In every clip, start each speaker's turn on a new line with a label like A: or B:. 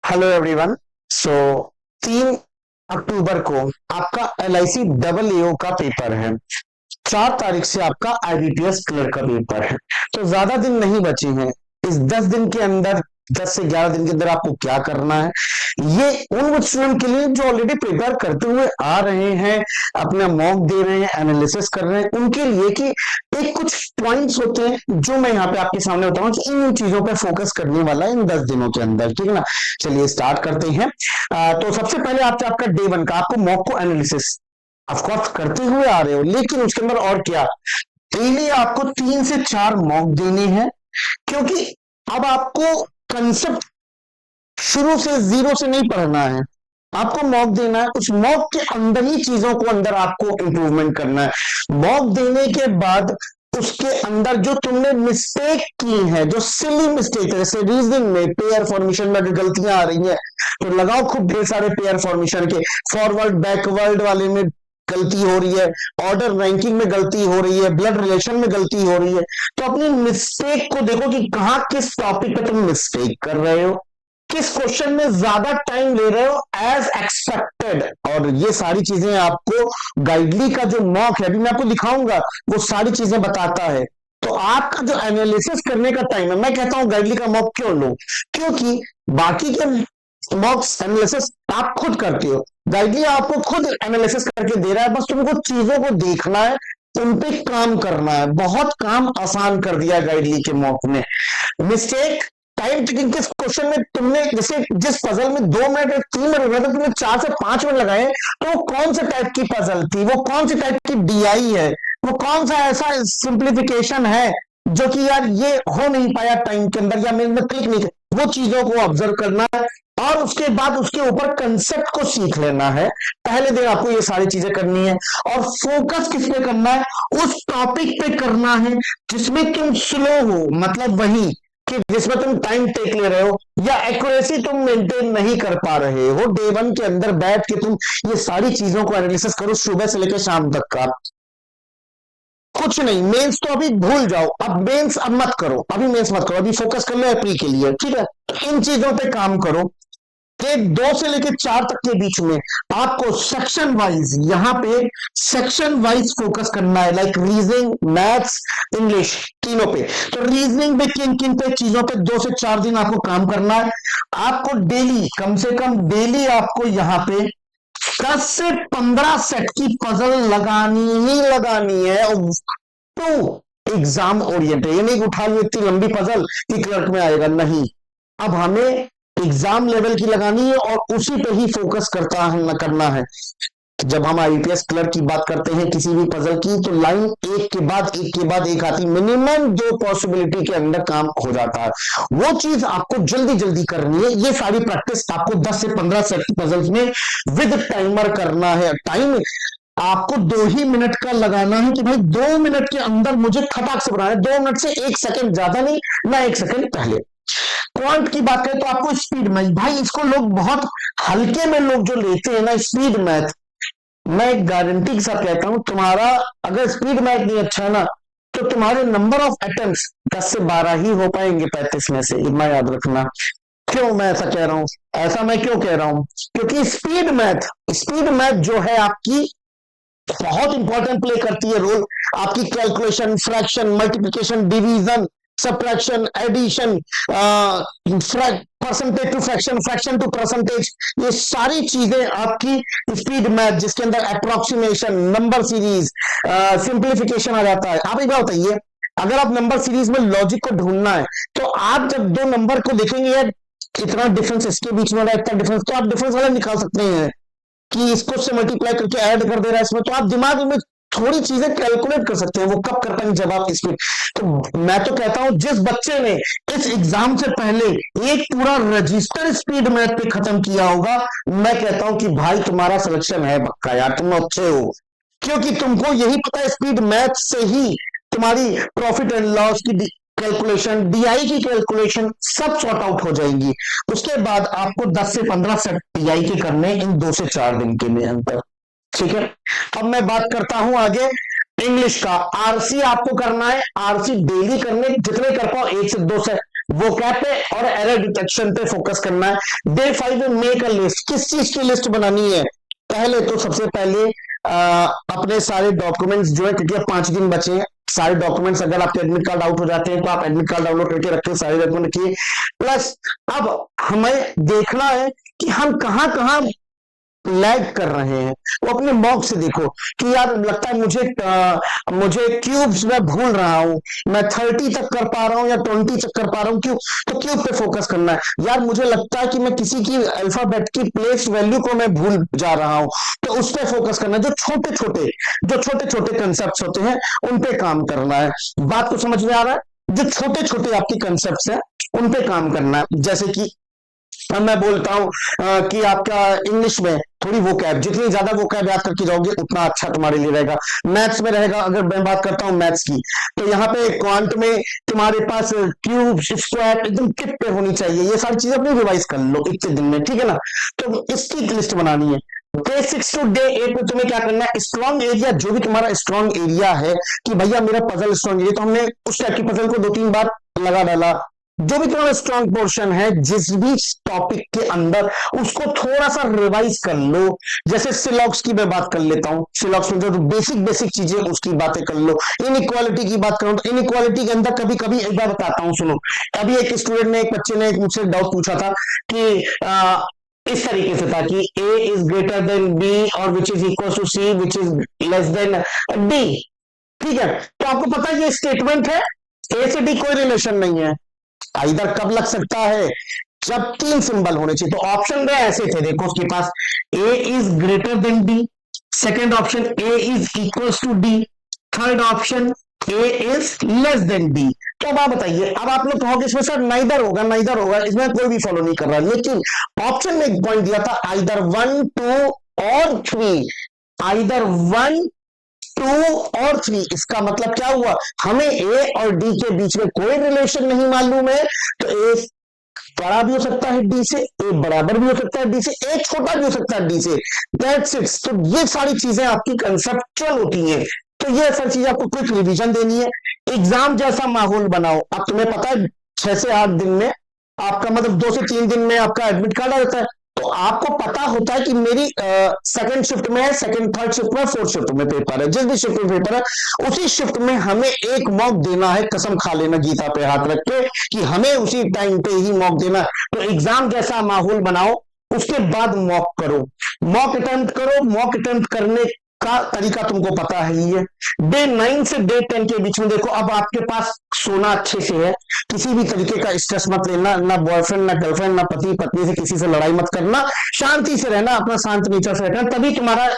A: Hello everyone. सो 3 अक्टूबर को आपका LIC double एओ का पेपर है। 4 तारीख से आपका IBPS क्लर्क का पेपर है। तो ज्यादा दिन नहीं बचे हैं। इस 10 दिन के अंदर 10 से 11 दिन के अंदर आपको क्या करना है, ये उन स्टूडेंट के लिए जो ऑलरेडी प्रिपेयर करते हुए आ रहे हैं, अपना मॉक दे रहे हैं, एनालिसिस कर रहे हैं, उनके लिए कि एक कुछ पॉइंट्स होते हैं जो मैं यहाँ पे आपके सामने बताऊं कि इन चीजों पे फोकस करने वाला है इन 10 दिनों के अंदर। ठीक है ना। चलिए स्टार्ट करते हैं। तो सबसे पहले आपका डे 1 का आपको मॉक को एनालिसिस ऑफकोर्स करते हुए आ रहे हो, लेकिन उसके अंदर और क्या, डेली आपको 3 से 4 मॉक देने हैं। क्योंकि अब आपको कंसेप्ट शुरू से जीरो से नहीं पढ़ना है, आपको मॉक देना है। उस मॉक के अंदर ही चीजों को अंदर आपको इंप्रूवमेंट करना है। मॉक देने के बाद उसके अंदर जो तुमने मिस्टेक की है, जो सिली मिस्टेक है, जैसे रीजनिंग में पेयर फॉर्मेशन में अगर गलतियां आ रही है तो लगाओ खूब ढेर सारे पेयर फॉर्मेशन के, फॉरवर्ड बैकवर्ड वाले में गलती हो रही है, ऑर्डर रैंकिंग में गलती हो रही है, ब्लड रिलेशन में गलती हो रही है, तो अपनी मिस्टेक को देखो कि कहां किस टॉपिक पे तुम मिस्टेक कर रहे हो, किस क्वेश्चन में ज्यादा टाइम ले रहे हो एज एक्सपेक्टेड। और ये सारी चीजें आपको गाइडली का जो मॉक है, अभी मैं आपको दिखाऊंगा, वो सारी चीजें बताता है। तो आपका जो एनालिसिस करने का टाइम है, मैं कहता हूं गाइडली का मॉक क्यों लो, क्योंकि बाकी के मॉक्स एनालिसिस आप खुद करते हो, गाइडली आपको खुद एनालिसिस करके दे रहा है, बस तुमको चीजों को देखना है, उन पे काम करना है। बहुत काम आसान कर दिया गाइडली के मॉक ने। मिस्टेक टाइम टेकिंग, किस क्वेश्चन में तुमने जैसे जिस पजल में 2 मिनट या 3 मिनट लगा था, तुमने 4 से 5 मिनट लगाए, तो वो कौन से टाइप की पजल थी, वो कौन सी टाइप की DI है, वो कौन सा ऐसा सिंप्लीफिकेशन है जो कि यार ये हो नहीं पाया टाइम के अंदर, या मेरे में क्लिक नहीं किया। वो चीजों को ऑब्जर्व करना है और उसके बाद उसके ऊपर कंसेप्ट को सीख लेना है। पहले दिन आपको ये सारी चीजें करनी है और फोकस किस पे करना है, उस टॉपिक पे करना है जिसमें तुम स्लो हो, मतलब वही कि जिसमें तुम टाइम टेक ले रहे हो या एक्यूरेसी तुम मेंटेन नहीं कर पा रहे हो। डे 1 के अंदर बैठ के तुम ये सारी चीजों को एनालिसिस करो, सुबह से लेकर शाम तक का। कुछ नहीं, मेंस तो अभी भूल जाओ, अब मेंस अब मत करो, अभी मेंस मत करो, अभी फोकस कर लो एप्री के लिए। ठीक है, तो इन चीजों पे काम करो कि 2 से लेकर 4 तक के बीच में आपको सेक्शन वाइज, यहां पे सेक्शन वाइज फोकस करना है, लाइक रीजनिंग, मैथ्स, इंग्लिश, तीनों पे। तो रीजनिंग पे किन किन पे चीजों पे 2 से 4 दिन आपको काम करना है। आपको डेली, कम से कम डेली आपको यहां पे 10 से 15 सेट की पजल लगानी ही लगानी है। और टू एग्जाम ओरिएंटेड, ये नहीं उठा लो इतनी लंबी पजल कि क्लर्क में आएगा, नहीं। अब हमें एग्जाम लेवल की लगानी है और उसी पे ही फोकस करना है। जब हम IBPS क्लर्क की बात करते हैं किसी भी पजल की, तो लाइन एक के बाद एक आती, मिनिमम 2 पॉसिबिलिटी के अंदर काम हो जाता है। वो चीज आपको जल्दी जल्दी करनी है। ये सारी प्रैक्टिस आपको 10 से 15 सेट की पजल्स में विद टाइमर करना है। टाइम आपको 2 ही मिनट का लगाना है कि भाई 2 मिनट के अंदर मुझे खटाक से बनाना है, 2 मिनट से 1 सेकंड ज्यादा नहीं, ना 1 सेकंड पहले। क्वांट की बात करें तो आपको स्पीड मैथ, भाई इसको लोग बहुत हल्के में लोग जो लेते हैं ना स्पीड मैथ, मैं गारंटी के साथ कहता हूं, तुम्हारा अगर स्पीड मैथ नहीं अच्छा ना, तो तुम्हारे नंबर ऑफ अटेम्प्ट्स 10 से 12 ही हो पाएंगे 35 में से, इतना याद रखना। क्यों मैं ऐसा कह रहा हूं, ऐसा मैं क्यों कह रहा हूं, क्योंकि स्पीड मैथ जो है आपकी बहुत इंपॉर्टेंट प्ले करती है रोल। आपकी calculation, fraction, multiplication, division, subtraction, addition, percentage to fraction, fraction to percentage, ये सारी चीजें आपकी स्पीड मैथ, जिसके अंदर अप्रोक्सीमेशन, नंबर सीरीज, सिंप्लीफिकेशन आ जाता है। आप एक बात बताइए, अगर आप नंबर सीरीज में लॉजिक को ढूंढना है, तो आप जब दो नंबर को देखेंगे यार इतना डिफरेंस इसके बीच में, इतना डिफरेंस, तो आप डिफरेंस वाला निकाल सकते हैं कि इसको से मल्टीप्लाई करके ऐड कर दे रहा है इसमें, तो आप दिमाग में थोड़ी चीजें कैलकुलेट कर सकते हैं, वो कब करता है जब आप इसमें। तो मैं तो कहता हूं जिस बच्चे ने इस एग्जाम से पहले एक पूरा रजिस्टर स्पीड मैथ पे खत्म किया होगा, मैं कहता हूं कि भाई तुम्हारा सिलेक्शन है पक्का यार, तुम अच्छे हो। क्योंकि तुमको यही पता है स्पीड मैथ से ही तुम्हारी प्रॉफिट एंड लॉस की कैलकुलेशन, DI की कैलकुलेशन सब सॉर्ट आउट हो जाएंगी। उसके बाद आपको 10 से 15 सेट DI के करने इन 2 से 4 दिन के लिए अंतर। ठीक है, अब मैं बात करता हूं आगे इंग्लिश का। RC आपको करना है, RC डेली करने, जितने कर पाओ 1 से 2 सेट, वोकैब पे और एरर डिटेक्शन पे फोकस करना है। डे 5 में मेक अ लिस्ट, किस चीज की लिस्ट बनानी है? पहले तो सबसे पहले अपने सारे डॉक्यूमेंट्स जो है, क्योंकि अब 5 दिन बचे हैं, सारे डॉक्यूमेंट्स, अगर आपके एडमिट कार्ड आउट हो जाते हैं तो आप एडमिट कार्ड डाउनलोड करके रखें, सारे डॉक्यूमेंट रखिए। प्लस अब हमें देखना है कि हम कहां कहां लैग कर रहे हैं। वो अपने मॉक से देखो कि यार लगता है मुझे क्यूब्स में भूल रहा हूं, मैं 30 तक कर पा रहा हूं या 20 तक कर पा रहा हूं क्यूब, तो क्यूब पे फोकस करना है। यार मुझे लगता है कि मैं किसी की अल्फाबेट की प्लेस वैल्यू को मैं भूल जा रहा हूं, तो उस पर फोकस करना है। जो छोटे छोटे कंसेप्ट होते हैं उन पे काम करना है। बात को समझ में आ रहा है? जो छोटे छोटे आपके कंसेप्ट हैं उन पे काम करना है। जैसे कि अब मैं बोलता हूं कि आपका इंग्लिश में थोड़ी वोकैब, जितनी ज्यादा वोकैब याद करके जाओगे उतना अच्छा तुम्हारे लिए रहेगा। मैथ्स में रहेगा, अगर मैं बात करता हूं मैथ्स की, तो यहाँ पे क्वांट में तुम्हारे पास क्यूब स्क्वायर एकदम टिप पे होनी चाहिए। ये सारी चीजें अपनी रिवाइज कर लो एक दिन में, ठीक है ना? तो इसकी लिस्ट बनानी है। डे 6 टू डे 8 में तुम्हें क्या करना है? स्ट्रॉन्ग एरिया, जो भी तुम्हारा स्ट्रॉन्ग एरिया है कि भैया मेरा पजल स्ट्रॉन्ग एरिया, तो हमने उस टाइप की पजल को 2-3 बार लगा डाला। जो भी तुम्हारा स्ट्रॉन्ग पोर्शन है जिस भी टॉपिक के अंदर, उसको थोड़ा सा रिवाइज कर लो। जैसे सिलॉक्स की मैं बात कर लेता हूं, सिलॉक्स में जो बेसिक बेसिक चीजें उसकी बातें कर लो। इनइक्वालिटी की बात करूं तो इनइक्वालिटी के अंदर कभी कभी एक बार बताता हूं, सुनो। अभी एक स्टूडेंट ने, एक बच्चे ने मुझसे डाउट पूछा था कि इस तरीके से था कि A is greater than B और which is equal to C which is less than D. ठीक है, तो आपको पता है ये स्टेटमेंट है, ए से डी कोई रिलेशन नहीं है। इधर कब लग सकता है? जब 3 सिंबल होने चाहिए। तो ऑप्शन में ऐसे थे, देखो उसके पास A is greater than D, second option A is equal to D, third option A is less than D. तो अब आप बताइए, अब आप लोग कहोगे इसमें सर नाइदर होगा, नाइदर होगा, इसमें कोई भी फॉलो नहीं कर रहा, लेकिन ऑप्शन में एक पॉइंट दिया था, आइदर 1, 2 और 3, आइदर 1, 2 और 3। इसका मतलब क्या हुआ? हमें ए और डी के बीच में कोई रिलेशन नहीं मालूम है, तो ए बड़ा भी हो सकता है डी से, ए बराबर भी हो सकता है डी से, ए छोटा भी हो सकता है डी से। That's it. तो ये सारी चीजें आपकी कंसेप्चुअल होती हैं। तो ये सारी चीजें आपको क्विक रिवीजन देनी है। एग्जाम जैसा माहौल बनाओ। अब तुम्हें पता है 6 से 8 दिन में आपका, मतलब 2 से 3 दिन में आपका एडमिट कार्ड आ जाता है। तो आपको पता होता है कि मेरी सेकंड शिफ्ट में है, सेकंड थर्ड शिफ्ट में, फोर्थ शिफ्ट में पेपर है, जिस भी शिफ्ट में पेपर है उसी शिफ्ट में हमें एक मॉक देना है। कसम खा लेना गीता पे हाथ रख के कि हमें उसी टाइम पे ही मॉक देना है। तो एग्जाम जैसा माहौल बनाओ, उसके बाद मॉक करो, मॉक अटेम्प्ट करो। मॉक अटेम्प्ट करने का तरीका तुमको पता है ही है। डे 9 से डे 10 के बीच में देखो, अब आपके पास सोना अच्छे से है, किसी भी तरीके का स्ट्रेस मत लेना, ना बॉयफ्रेंड ना गर्लफ्रेंड ना पति पत्नी से किसी से लड़ाई मत करना, शांति से रहना, अपना शांत नेचर से रहना, तभी तुम्हारा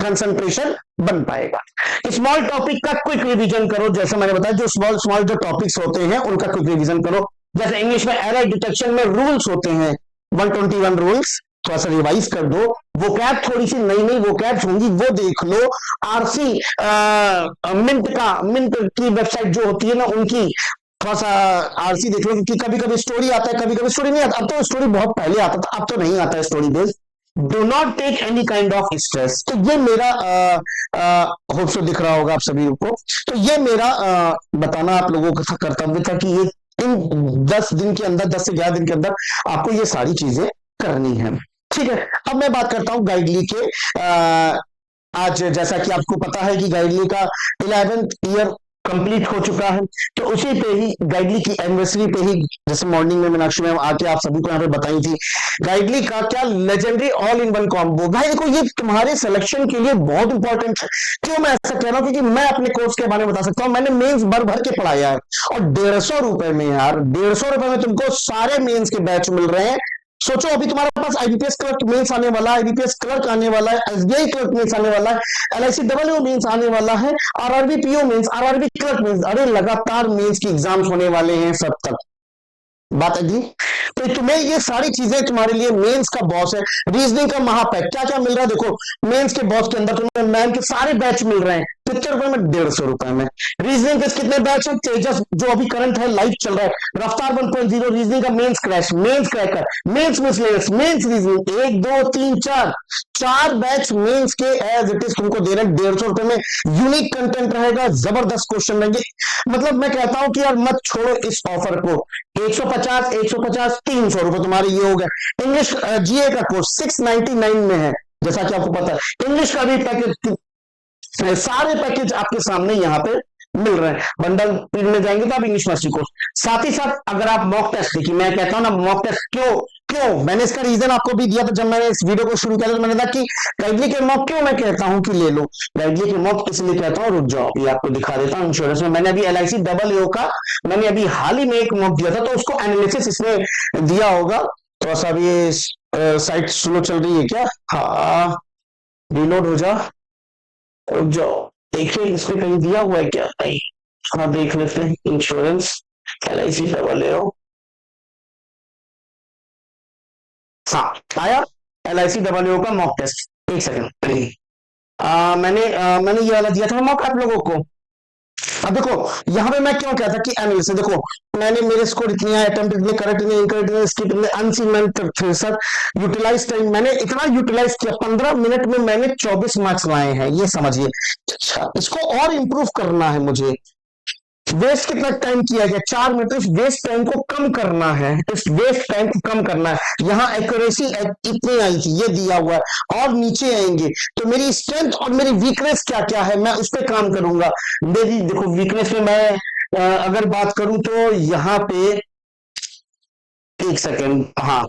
A: कंसंट्रेशन बन पाएगा। स्मॉल टॉपिक का क्विक रिवीजन करो, जैसे मैंने बताया, जो स्मॉल स्मॉल जो टॉपिक्स होते हैं उनका क्विक रिवीजन करो। जैसे इंग्लिश में एरर डिटेक्शन में रूल्स होते हैं, 121 रूल्स, थोड़ा सा रिवाइज कर दो। वोकैब थोड़ी सी नई नई वोकैब्स होंगी, वो देख लो। आरसी मिंट की वेबसाइट जो होती है ना, उनकी थोड़ा सा आरसी देख लो, क्योंकि कभी कभी स्टोरी आता है, कभी कभी स्टोरी नहीं आता। अब तो स्टोरी बहुत पहले आता था, अब तो नहीं आता है story based. Do not take any kind of stress. तो ये मेरा होप सो दिख रहा होगा आप सभी को। तो ये मेरा बताना आप लोगों का कर्तव्य था कि ये इन 10 दिन के अंदर, 10 से 11 दिन के अंदर आपको ये सारी चीजें करनी है। ठीक है, अब मैं बात करता हूं गाइडली के। आज जैसा कि आपको पता है कि गाइडली का 11th ईयर कंप्लीट हो चुका है, तो उसी पे ही गाइडली की एनिवर्सरी पे ही, जैसे मॉर्निंग में मीनाक्षी मैम आके आप सभी को यहाँ पे बताई थी, गाइडली का क्या legendary all in one combo. भाई देखो, ये तुम्हारे सिलेक्शन के लिए बहुत इंपॉर्टेंट है। क्यों मैं ऐसा कह रहा हूँ? क्योंकि मैं अपने कोर्स के बारे में बता सकता हूँ, मैंने मेंस भर भर के पढ़ाया है, और 150 रुपए में, यार 150 रुपए में तुमको सारे मेंस के बैच मिल रहे हैं। सोचो, अभी तुम्हारे पास आईबीपीएस क्लर्क मेंस आने वाला है, आईबीपीएस क्लर्क आने वाला है, एसबीआई क्लर्क मेंस आने वाला है, एलआईसी डब्ल्यू मेंस आने वाला है, RRB PO mains, RRB clerk mains, अरे लगातार मेंस की एग्जाम्स होने वाले हैं सब तक। बात है जी। तो तुम्हें ये सारी चीजें, तुम्हारे लिए मेंस का बॉस है, रीजनिंग का महापैक, क्या क्या मिल रहा है देखो। मेंस के बॉस के अंदर तुम्हें मैम के सारे बैच मिल रहे हैं, ₹75 में, ₹150 में। रीजनिंग के कितने बैच हैं? तेजस जो अभी करंट है, लाइव चल रहा है, रफ्तार 1.0, रीजनिंग का mains crash, mains cracker, mains miscellaneous, mains reasoning, 1 2 3 4 4 batch mains के एज इट इज तुमको दे रहे हैं ₹150 में। यूनिक कंटेंट रहेगा, जबरदस्त क्वेश्चन रहेंगे। मतलब मैं कहता हूं कि यार मत छोड़ो इस ऑफर को। 150 150 ₹300 तुम्हारे ये हो गए। इंग्लिश जीए का कोर्स 699 में है, जैसा कि आपको पता है। इंग्लिश का भी पैकेज, सारे पैकेज आपके सामने यहाँ पे मिल रहे हैं। बंडल पीड में जाएंगे तो आप इंग्लिश मास्टरी कोर्स, साथ ही साथ अगर आप मॉक टेस्ट देखिए, मैं कहता हूं ना मॉक टेस्ट क्यों क्यों मैंने इसका रीजन आपको भी दिया था जब मैंने इस वीडियो को शुरू किया, तो मैंने कहा कि गाइडली के मॉक क्यों मैं कहता हूं कि ले लो। गाइडली के मॉक इसलिए कहता हूं, रुक जाओ ये आपको दिखा देता हूं। इंश्योरेंस में मैंने अभी LIC डबल एओ का मैंने अभी हाल ही में एक मॉक दिया था, तो उसको एनालिसिस इसमें दिया होगा। थोड़ा सा भी ये साइट स्लो चल रही है क्या? हाँ, रिलोड हो जा, रुक जाओ, देखिए इसमें कहीं दिया हुआ है क्या? नहीं, हाँ देख लेते हैं। इंश्योरेंस LIC डबल एओ, हाँ आया LIC डबल एओ का मॉक टेस्ट। एक सेकंड, मैंने ये वाला दिया था मॉक आप लोगों को। अब देखो यहाँ पे मैं क्यों कहता कि एनालिसिस, देखो मैंने मेरे स्कोर इतने आए, अटेम्प्ट इतने, करेक्ट इतने, इनकरेक्ट इतने, स्किप इतने, अनसीन मैंने फिर सर यूटिलाइज टाइम मैंने इतना यूटिलाइज किया, 15 मिनट में मैंने 24 मार्क्स लाए हैं, ये समझिए। अच्छा, इसको और इंप्रूव करना है मुझे। वेस्ट कितना टाइम किया गया? 4 मिनट। इस वेस्ट टाइम को कम करना है, इस वेस्ट टाइम को कम करना है। यहाँ एक्यूरेसी इतनी आई थी, ये दिया हुआ है, और नीचे आएंगे तो मेरी स्ट्रेंथ और मेरी वीकनेस क्या क्या है, मैं उस पर काम करूंगा। देखो वीकनेस में मैं अगर बात करूं तो यहाँ पे एक सेकेंड, हाँ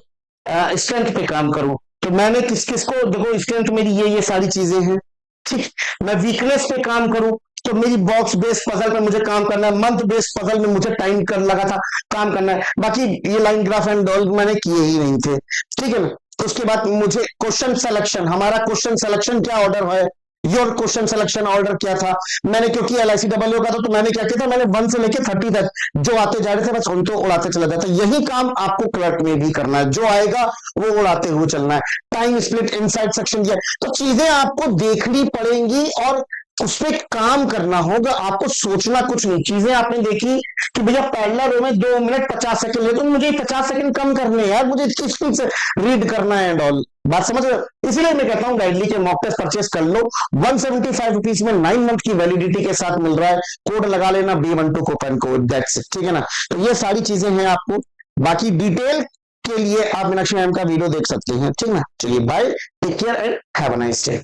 A: स्ट्रेंथ पे काम करूं तो मैंने किस किस को, देखो स्ट्रेंथ मेरी ये सारी चीजें हैं, ठीक। मैं वीकनेस पे काम करूं तो मेरी बॉक्स बेस्ड पजल पे मुझे काम करना है, मंथ बेस्ड पजल में मुझे टाइम कर लगा था, काम करना है। बाकी ये लाइन ग्राफ एंड ऑल मैंने किए ही नहीं थे, ठीक है ना। उसके बाद मुझे क्वेश्चन सिलेक्शन, हमारा क्वेश्चन सिलेक्शन क्या ऑर्डर है, योर क्वेश्चन सिलेक्शन ऑर्डर क्या था। मैंने क्योंकि LIC डबल का था तो मैंने क्या किया था, मैंने 1 से लेके 30 तक जो आते जा रहे थे बस उनको उड़ाते चला जाता। यही काम आपको क्लर्क में भी करना है, जो आएगा वो उड़ाते हुए चलना है। टाइम स्प्लिट, इनसाइड सेक्शन दिया, तो चीजें आपको देखनी पड़ेंगी और उस पर काम करना होगा, आपको सोचना कुछ नहीं। चीजें आपने देखी कि भैया पहला रो में 2 मिनट 50 सेकंड ले, तो मुझे 50 सेकंड कम करने यार, मुझे इसकी स्पीड से रीड करना है एंड ऑल, बात समझ रहे हो। इसलिए मैं कहता हूं गाइडली के मॉक टेस्ट परचेस कर लो। 175 रुपीज में 9 मंथ की वैलिडिटी के साथ मिल रहा है। कोड लगा लेना B12 coupon code, that's it, ठीक है ना। तो ये सारी चीजें हैं आपको, बाकी डिटेल के लिए आप मीनाक्षी मैम का वीडियो देख सकते हैं, ठीक है ना। चलिए bye, take care and have a nice day.